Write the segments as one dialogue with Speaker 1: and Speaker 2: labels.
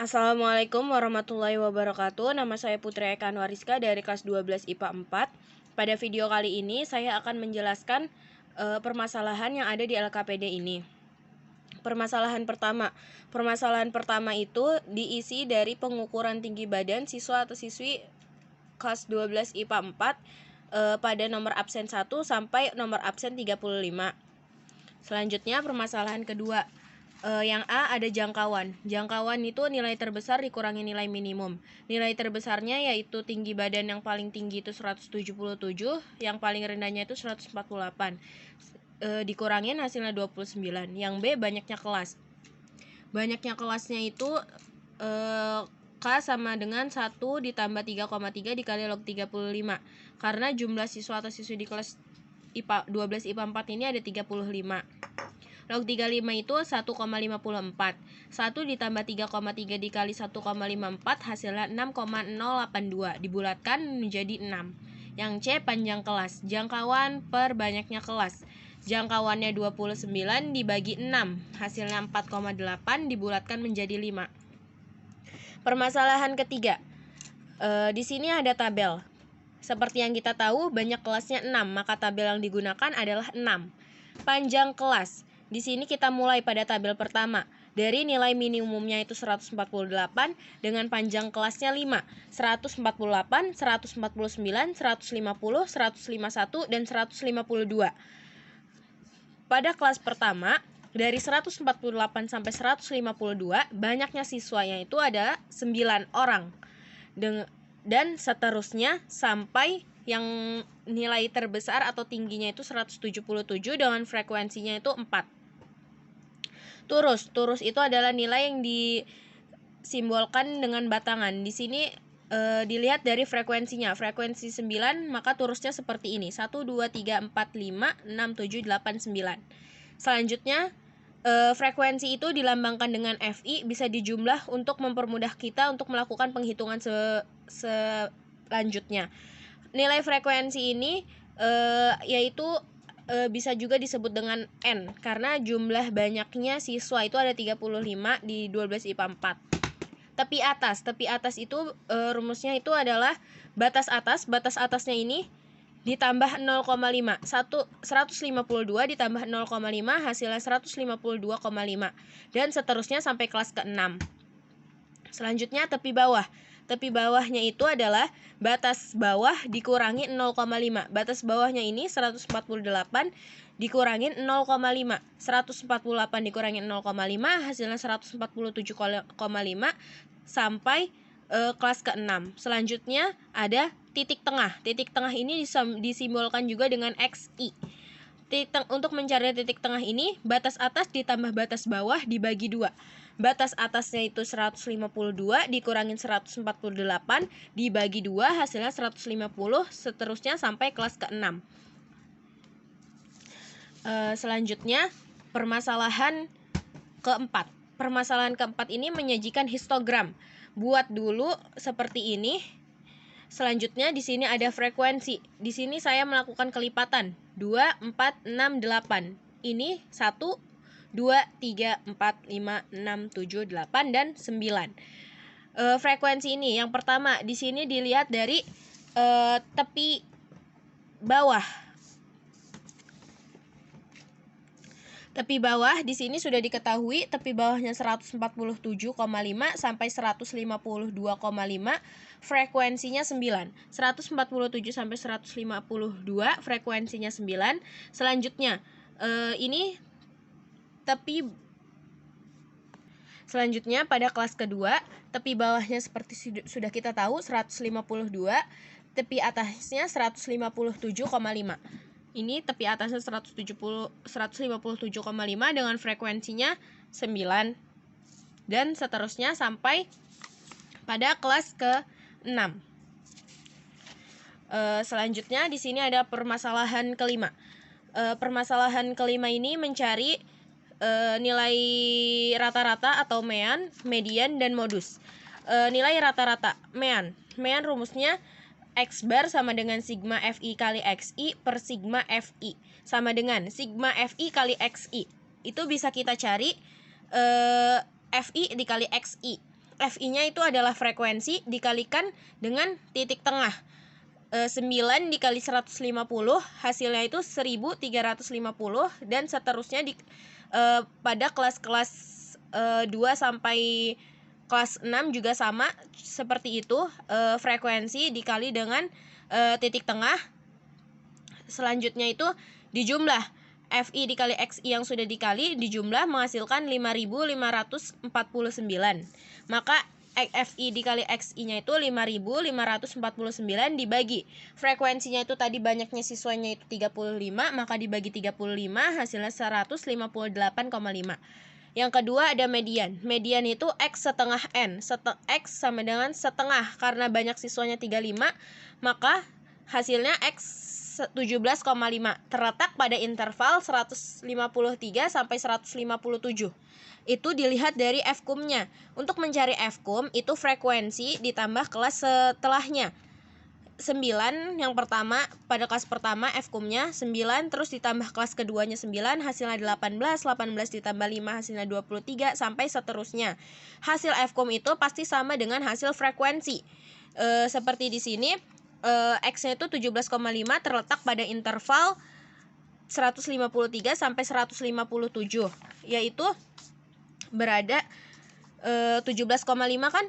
Speaker 1: Assalamualaikum warahmatullahi wabarakatuh. Nama saya Putri Eka Anwariska dari kelas 12 IPA 4. Pada video kali ini saya akan menjelaskan permasalahan yang ada di LKPD ini. Permasalahan pertama itu diisi dari pengukuran tinggi badan siswa atau siswi kelas 12 IPA 4 pada nomor absen 1 sampai nomor absen 35. Selanjutnya permasalahan kedua. Yang A ada jangkauan. Jangkauan itu nilai terbesar dikurangi nilai minimum. Nilai terbesarnya yaitu tinggi badan yang paling tinggi itu 177, yang paling rendahnya itu 148. Dikurangin hasilnya 29. Yang B banyaknya kelas. Banyaknya kelasnya itu K sama dengan 1 ditambah 3,3 dikali log 35. Karena jumlah siswa atau siswi di kelas IPA 12 IPA 4 ini ada 35. Log 35 itu 1,54. 1 ditambah 3,3 dikali 1,54 hasilnya 6,082. Dibulatkan menjadi 6. Yang C panjang kelas. Jangkauan per banyaknya kelas. Jangkauannya 29 dibagi 6. Hasilnya 4,8 dibulatkan menjadi 5. Permasalahan ketiga. Di sini ada tabel. Seperti yang kita tahu banyak kelasnya 6, maka tabel yang digunakan adalah 6. Panjang kelas. Di sini kita mulai pada tabel pertama. Dari nilai minimumnya itu 148 dengan panjang kelasnya 5. 148, 149, 150, 151, dan 152. Pada kelas pertama, dari 148 sampai 152, banyaknya siswanya itu ada 9 orang. Dan seterusnya sampai yang nilai terbesar atau tingginya itu 177 dengan frekuensinya itu 4. Turus itu adalah nilai yang disimbolkan dengan batangan. Di sini dilihat dari frekuensinya. Frekuensi 9, maka turusnya seperti ini. 1, 2, 3, 4, 5, 6, 7, 8, 9. Selanjutnya, frekuensi itu dilambangkan dengan FI, bisa dijumlah untuk mempermudah kita untuk melakukan penghitungan selanjutnya. Nilai frekuensi ini yaitu bisa juga disebut dengan N, karena jumlah banyaknya siswa itu ada 35 di 12 IPA 4. Tepi atas itu rumusnya itu adalah batas atasnya ini ditambah 0,5. 152 ditambah 0,5 hasilnya 152,5. Dan seterusnya sampai kelas ke-6. Selanjutnya tepi bawah. Tepi bawahnya itu adalah batas bawah dikurangin 0,5. Batas bawahnya ini 148 dikurangin 0,5. 148 dikurangin 0,5 hasilnya 147,5 sampai kelas ke-6. Selanjutnya ada titik tengah. Titik tengah ini disimbolkan juga dengan XI. Untuk mencari titik tengah ini, batas atas ditambah batas bawah dibagi 2. Batas atasnya itu 152 dikurangin 148 dibagi 2 hasilnya 150, seterusnya sampai kelas ke-6. Selanjutnya permasalahan keempat. Permasalahan keempat ini menyajikan histogram. Buat dulu seperti ini. Selanjutnya di sini ada frekuensi. Di sini saya melakukan kelipatan 2, 4, 6, 8. Ini 1, 2, 3, 4, 5, 6, 7, 8, dan 9. Frekuensi ini yang pertama di sini dilihat dari tepi bawah. Tepi bawah di sini sudah diketahui tepi bawahnya 147,5 sampai 152,5, frekuensinya 9. 147 sampai 152 frekuensinya 9. Selanjutnya ini Selanjutnya pada kelas kedua, tepi bawahnya seperti sudah kita tahu 152, tepi atasnya 157,5. Ini tepi atasnya 157,5 dengan frekuensinya 9. Dan seterusnya sampai pada kelas ke-6. Selanjutnya di sini ada permasalahan kelima. Permasalahan kelima ini mencari nilai rata-rata atau median, dan modus. Nilai rata-rata, mean rumusnya X bar sama dengan sigma FI kali XI per sigma FI sama dengan sigma FI kali XI. Itu bisa kita cari FI dikali XI. FI-nya itu adalah frekuensi dikalikan dengan titik tengah. 9 dikali 150 hasilnya itu 1350, dan seterusnya pada kelas-kelas 2 sampai kelas 6 juga sama seperti itu, frekuensi dikali dengan titik tengah. Selanjutnya itu dijumlah, FI dikali XI yang sudah dikali dijumlah menghasilkan 5549. Maka FI dikali XI-nya itu 5549 dibagi frekuensinya itu tadi banyaknya siswanya itu 35, maka dibagi 35 hasilnya 158,5. Yang kedua ada median. Median itu X setengah N. X sama dengan setengah, karena banyak siswanya 35, maka hasilnya X 17,5 terletak pada interval 153 sampai 157. Itu dilihat dari Fkum-nya. Untuk mencari Fkum itu frekuensi ditambah kelas setelahnya. 9 yang pertama, pada kelas pertama Fkum-nya 9, terus ditambah kelas keduanya 9, hasilnya 18, 18 ditambah 5 hasilnya 23 sampai seterusnya. Hasil Fkum itu pasti sama dengan hasil frekuensi. Seperti di sini X-nya itu 17,5 terletak pada interval 153 sampai 157, yaitu berada 17,5 kan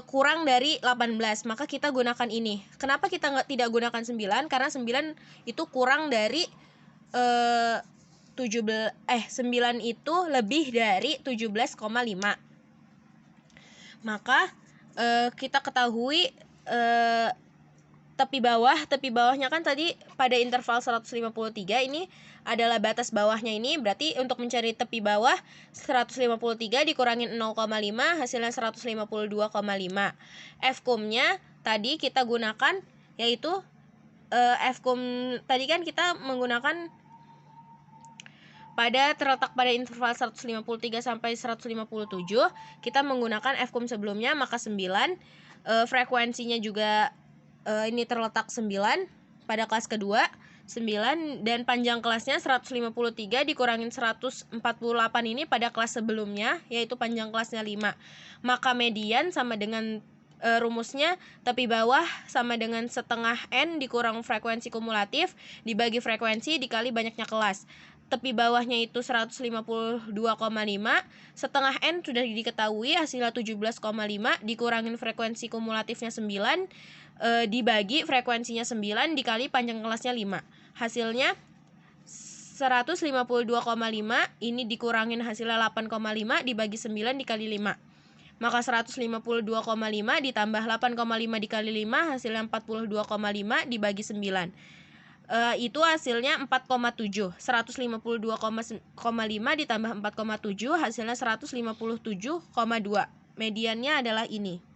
Speaker 1: kurang dari 18, maka kita gunakan ini. Kenapa kita tidak gunakan 9? Karena 9 itu kurang dari 9 itu lebih dari 17,5. Maka kita ketahui tepi bawahnya kan tadi pada interval 153, ini adalah batas bawahnya ini, berarti untuk mencari tepi bawah 153 dikurangin 0,5 hasilnya 152,5. Fkum-nya tadi kita gunakan, yaitu Fkum tadi kan kita menggunakan pada terletak pada interval 153 sampai 157, kita menggunakan Fkum sebelumnya, maka 9. Frekuensinya juga ini terletak 9 pada kelas kedua 9, dan panjang kelasnya 153 dikurangin 148 ini pada kelas sebelumnya, yaitu panjang kelasnya 5. Maka median sama dengan rumusnya tepi bawah sama dengan setengah N dikurang frekuensi kumulatif dibagi frekuensi dikali banyaknya kelas. Tepi bawahnya itu 152,5, setengah N sudah diketahui hasilnya 17,5 dikurangin frekuensi kumulatifnya 9 dibagi frekuensinya 9 dikali panjang kelasnya 5. Hasilnya 152,5, ini dikurangin hasilnya 8,5 dibagi 9 dikali 5. Maka 152,5 ditambah 8,5 dikali 5 hasilnya 42,5 dibagi 9. Itu hasilnya 4,7. 152,5 ditambah 4,7 hasilnya 157,2. Mediannya adalah ini.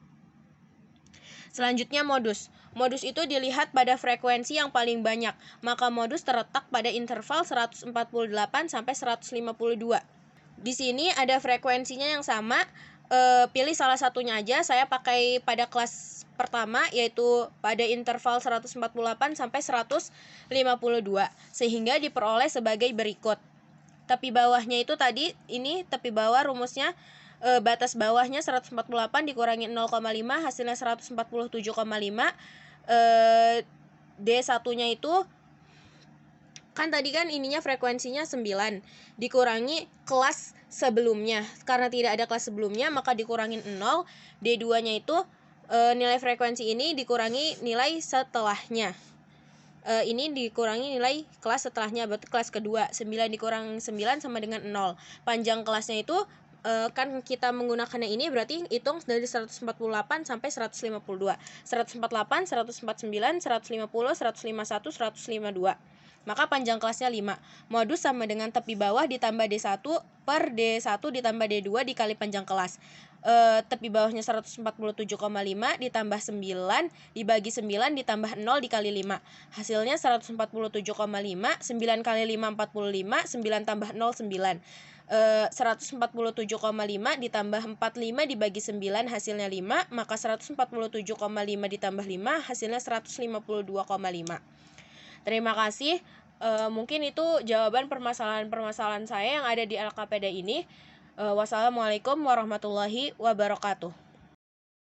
Speaker 1: Selanjutnya modus. Modus itu dilihat pada frekuensi yang paling banyak. Maka modus terletak pada interval 148 sampai 152. Di sini ada frekuensinya yang sama. Pilih salah satunya aja. Saya pakai pada kelas pertama, yaitu pada interval 148 sampai 152, sehingga diperoleh sebagai berikut. Tepi bawahnya itu tadi, ini tepi bawah rumusnya, batas bawahnya 148 dikurangi 0,5 hasilnya 147,5. D1-nya itu kan tadi kan ininya frekuensinya 9 dikurangi kelas sebelumnya. Karena tidak ada kelas sebelumnya maka dikurangin 0. D2-nya itu nilai frekuensi ini dikurangi nilai setelahnya. Ini dikurangi nilai kelas setelahnya, berarti kelas kedua. 9 dikurangi 9 sama dengan 0. Panjang kelasnya itu kan kita menggunakannya ini, berarti hitung dari 148 sampai 152. 148, 149, 150, 151, 152. Maka panjang kelasnya 5. Modus sama dengan tepi bawah ditambah D1 per D1 ditambah D2 dikali panjang kelas. Tepi bawahnya 147,5 ditambah 9 dibagi 9 ditambah 0 dikali 5. Hasilnya 147,5. 9 kali 5 45, 9 tambah 0 9. 147,5 ditambah 45 dibagi 9 hasilnya 5, maka 147,5 ditambah 5 hasilnya 152,5. Terima kasih. Mungkin itu jawaban permasalahan-permasalahan saya yang ada di LKPD ini. Wassalamualaikum warahmatullahi wabarakatuh.